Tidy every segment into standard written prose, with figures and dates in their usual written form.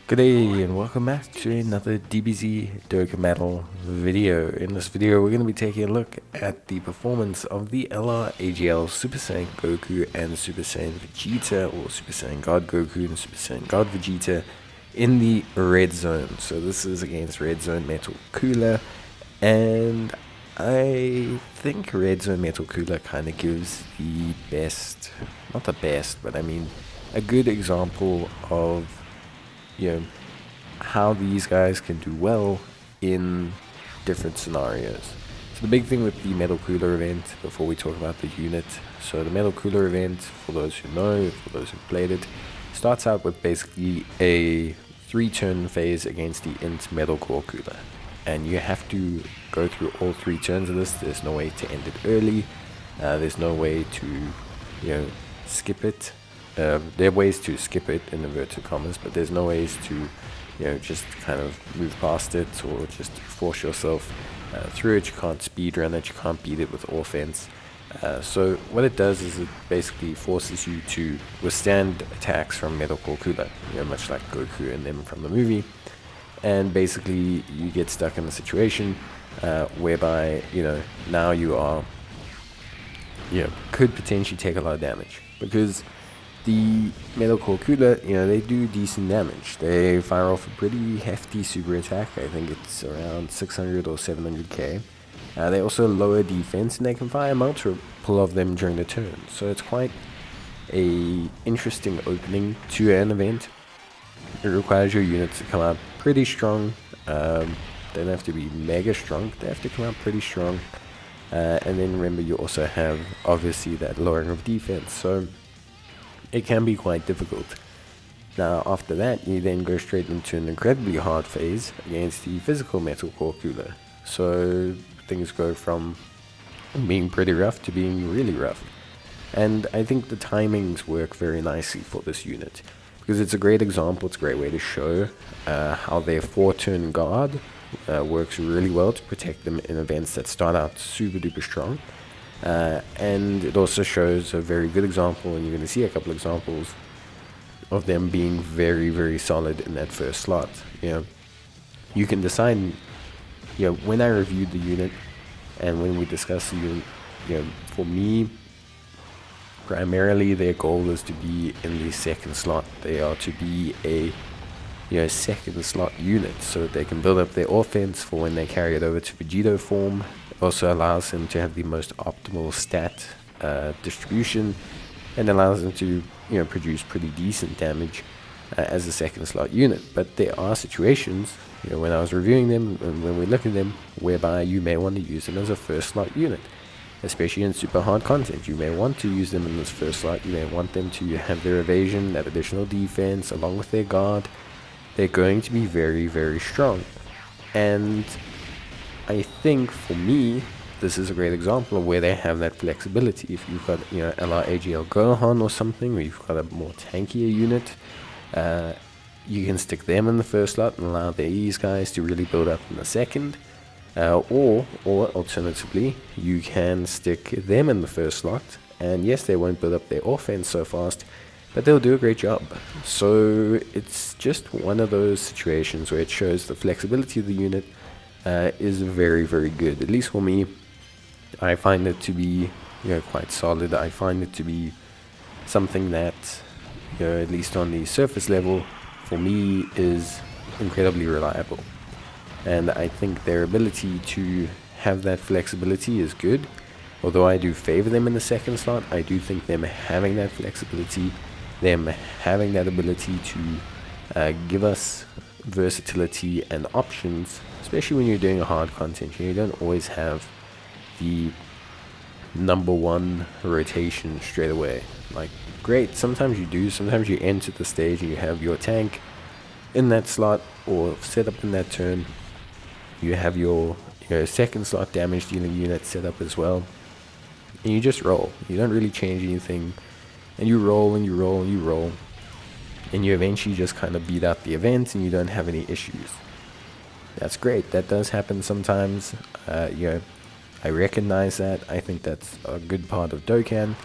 Good day and welcome back to another Dbz Dokkan video. In this video we're going to be taking a look at the performance of the LR Super Saiyan Goku and Super Saiyan Vegeta, or Super Saiyan God Goku and Super Saiyan God Vegeta in the red zone. So this is against red zone Metal Cooler, and I think red zone Metal Cooler kind of gives the best, not the best, but I mean a good example of how these guys can do well in different scenarios. So the big thing with the Metal Cooler event, before we talk about the unit, so the Metal Cooler event, for those who know, for those who played it, starts out with basically a 3-turn phase against the Int Metal Core Cooler. And you have to go through all 3 turns of this. There's no way to end it early. There's no way to, skip it. There are ways to skip it in inverted commas, but there's no ways to, just kind of move past it or just force yourself through it. You can't speedrun it, you can't beat it with offense. So what it does is it basically forces you to withstand attacks from Metal Core Cooler, much like Goku and them from the movie. And basically you get stuck in a situation whereby, now you are, could potentially take a lot of damage, because the Metal Core Cooler, they do decent damage. They fire off a pretty hefty super attack. I think it's around 600 or 700k. They also lower defense, and they can fire multiple of them during the turn. So it's quite a interesting opening to an event. It requires your units to come out pretty strong. They don't have to be mega strong. They have to come out pretty strong. And then remember, you also have obviously that lowering of defense. So it can be quite difficult. Now after that, you then go straight into an incredibly hard phase against the physical Metal Core Cooler. So things go from being pretty rough to being really rough. And I think the timings work very nicely for this unit, because it's a great example, it's a great way to show how their 4-turn guard works really well to protect them in events that start out super duper strong. And it also shows a very good example, and you're going to see a couple examples of them being very, very solid in that first slot. You can decide, when I reviewed the unit and when we discussed the unit, for me, primarily their goal is to be in the second slot. They are to be a second slot unit, so that they can build up their offense for when they carry it over to Vegito form. Also allows them to have the most optimal stat distribution, and allows them to produce pretty decent damage as a second slot unit. But there are situations, when I was reviewing them and when we look at them, whereby you may want to use them as a first slot unit, especially in super hard content. You may want to use them in this first slot. You may want them to have their evasion, that additional defense, along with their guard. They're going to be very, very strong. And I think for me, this is a great example of where they have that flexibility. If you've got, LR Gohan or something, where you've got a more tankier unit, you can stick them in the first slot and allow these guys to really build up in the second. Or alternatively, you can stick them in the first slot, and yes, they won't build up their offense so fast, but they'll do a great job. So it's just one of those situations where it shows the flexibility of the unit is very, very good. At least for me, I find it to be quite solid. I find it to be something that, at least on the surface level, for me is incredibly reliable. And I think their ability to have that flexibility is good. Although I do favor them in the second slot, I do think them having that flexibility, them having that ability to give us versatility and options, especially when you're doing a hard content. You don't always have the number one rotation straight away. Like, great, sometimes you do. Sometimes you enter the stage and you have your tank in that slot or set up in that turn. You have your second slot damage dealing unit set up as well, and you just roll. You don't really change anything, and you roll and you roll and you roll, and you eventually just kind of beat out the event and you don't have any issues. That's great. That does happen sometimes. I recognize that. I think that's a good part of Dokkan.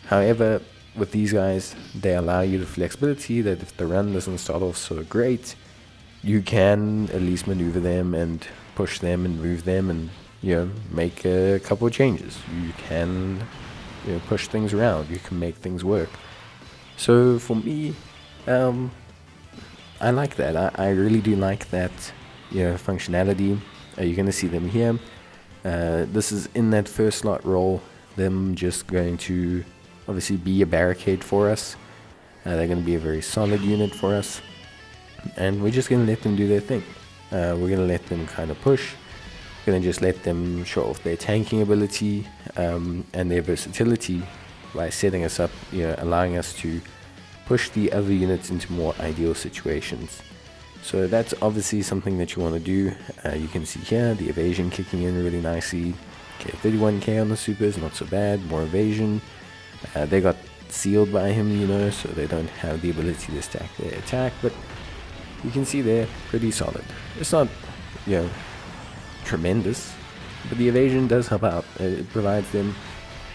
However, with these guys, they allow you the flexibility that if the run doesn't start off so great, you can at least maneuver them and push them and move them and, make a couple of changes. You can, push things around. You can make things work. So for me, I like that. I really do like that, functionality. You're going to see them here. This is in that first slot role. Them just going to obviously be a barricade for us. They're going to be a very solid unit for us. And we're just going to let them do their thing. We're going to let them kind of push. We're going to just let them show off their tanking ability and their versatility by setting us up, allowing us to push the other units into more ideal situations. So that's obviously something that you want to do. You can see here the evasion kicking in really nicely. Okay, 31k on the supers, not so bad. More evasion. They got sealed by him, so they don't have the ability to stack their attack, but you can see they're pretty solid. It's not, tremendous, but the evasion does help out. It provides them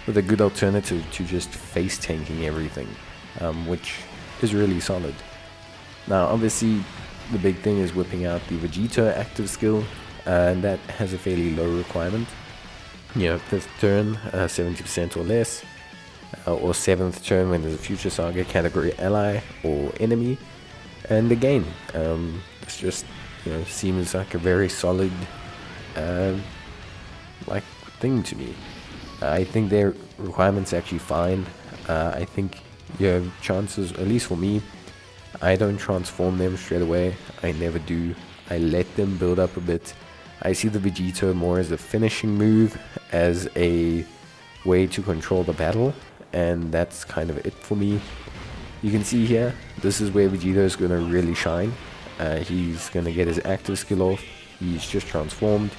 with a good alternative to just face tanking everything, which is really solid. Now, obviously, the big thing is whipping out the Vegito active skill, and that has a fairly low requirement. 5th turn, 70% or less, or 7th turn when there's a future saga category ally or enemy, and again, this just seems like a very solid thing to me. I think their requirements actually fine. I think chances, at least for me, I don't transform them straight away. I never do. I let them build up a bit. I see the Vegito more as a finishing move, as a way to control the battle, and that's kind of it for me. You can see here, this is where Vegito is going to really shine. He's going to get his active skill off. He's just transformed.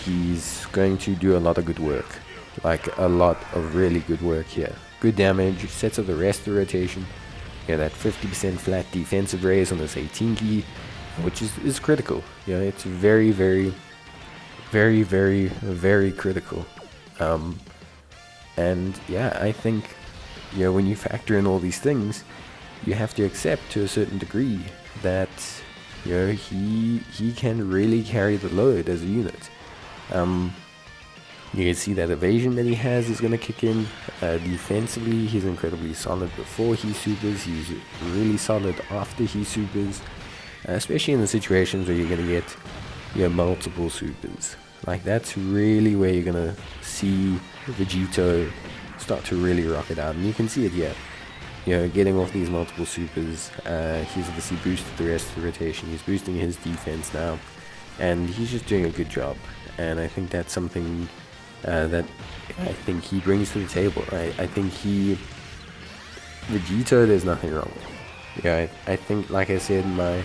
He's going to do a lot of good work, like a lot of really good work here. Good damage, sets up the rest of the rotation. That 50% flat defensive raise on this 18 key, which is critical. It's very, very, very, very, very critical. And yeah, I think when you factor in all these things, you have to accept to a certain degree that he can really carry the load as a unit. You can see that evasion that he has is going to kick in. Defensively, he's incredibly solid before he supers. He's really solid after he supers, especially in the situations where you're going to get multiple supers. Like, that's really where you're going to see Vegito start to really rock it out. And you can see it here. Getting off these multiple supers, he's obviously boosted the rest of the rotation. He's boosting his defense now, and he's just doing a good job. And I think that's something that I think he brings to the table. I think Vegito, there's nothing wrong with. I think, like I said in my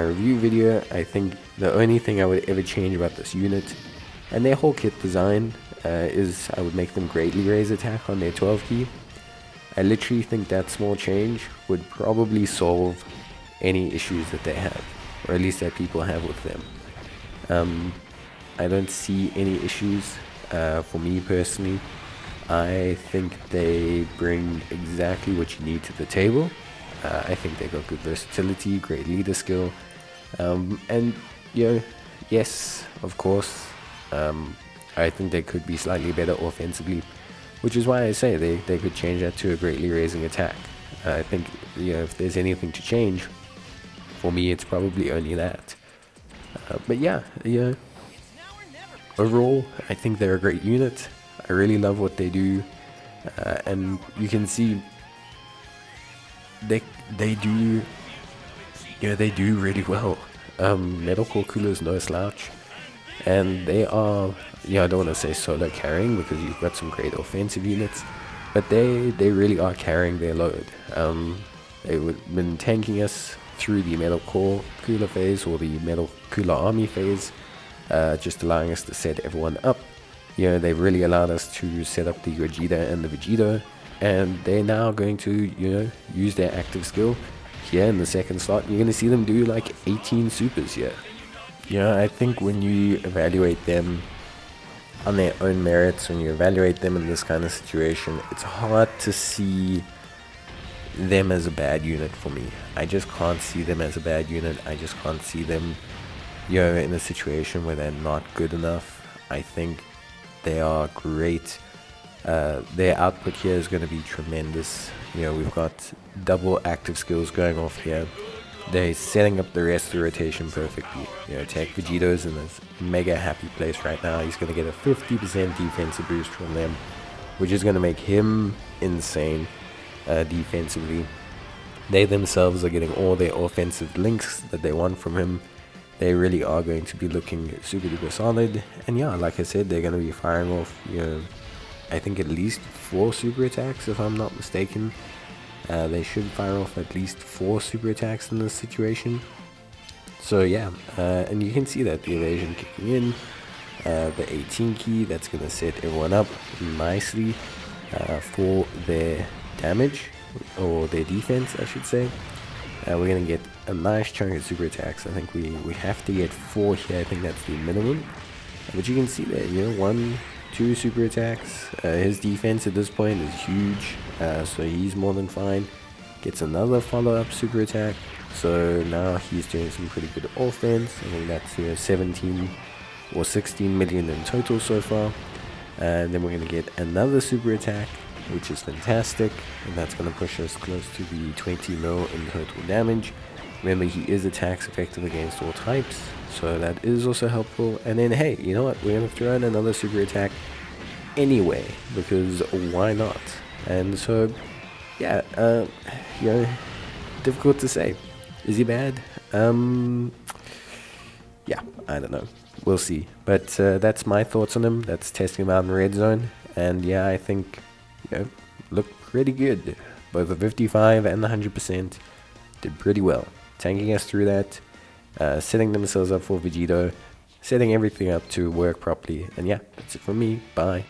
review video, I think the only thing I would ever change about this unit and their whole kit design is I would make them greatly raise attack on their 12 key. I literally think that small change would probably solve any issues that they have, or at least that people have with them. I don't see any issues for me personally. I think they bring exactly what you need to the table. I think they got good versatility, great leader skill, and yes, of course, I think they could be slightly better offensively, which is why I say they could change that to a greatly raising attack. I think if there's anything to change, for me it's probably only that. But yeah. Overall, I think they're a great unit. I really love what they do, and you can see they do really well. Metalcore Cooler is no slouch, and they are I don't want to say solo carrying because you've got some great offensive units, but they really are carrying their load. They've been tanking us through the Metalcore Cooler phase or the Metal Cooler Army phase. Just allowing us to set everyone up. They've really allowed us to set up the Vegeta and the Vegito, and they're now going to, use their active skill here in the second slot. You're going to see them do like 18 supers here. I think when you evaluate them on their own merits, when you evaluate them in this kind of situation, it's hard to see them as a bad unit for me. I just can't see them as a bad unit. I just can't see them, in a situation where they're not good enough. I think they are great. Their output here is going to be tremendous. We've got double active skills going off here. They're setting up the rest of the rotation perfectly. Take Vegito's in this mega happy place right now. He's going to get a 50% defensive boost from them, which is going to make him insane defensively. They themselves are getting all their offensive links that they want from him. They really are going to be looking super duper solid. And yeah, like I said, they're going to be firing off, I think at least 4 super attacks, if I'm not mistaken. They should fire off at least 4 super attacks in this situation. So yeah, and you can see that the evasion kicking in, the 18 key, that's going to set everyone up nicely for their damage, or their defense I should say. We're going to get a nice chunk of super attacks. I think we have to get 4 here. I think that's the minimum. But you can see that, 1, 2 super attacks. His defense at this point is huge, so he's more than fine. Gets another follow-up super attack, so now he's doing some pretty good offense. I think that's 17 or 16 million in total so far. And then we're going to get another super attack, which is fantastic, and that's going to push us close to the 20 mil in total damage. Remember, he is attacks effective against all types, so that is also helpful. And then, hey, you know what? We're going to throw in another super attack anyway, because why not? And so, yeah, difficult to say. Is he bad? Yeah, I don't know. We'll see. But that's my thoughts on him. That's testing him out in Red Zone. And yeah, I think, looked pretty good. Both the 55 and the 100% did pretty well. Tanking us through that, setting themselves up for Vegito, setting everything up to work properly. And yeah, that's it from me. Bye.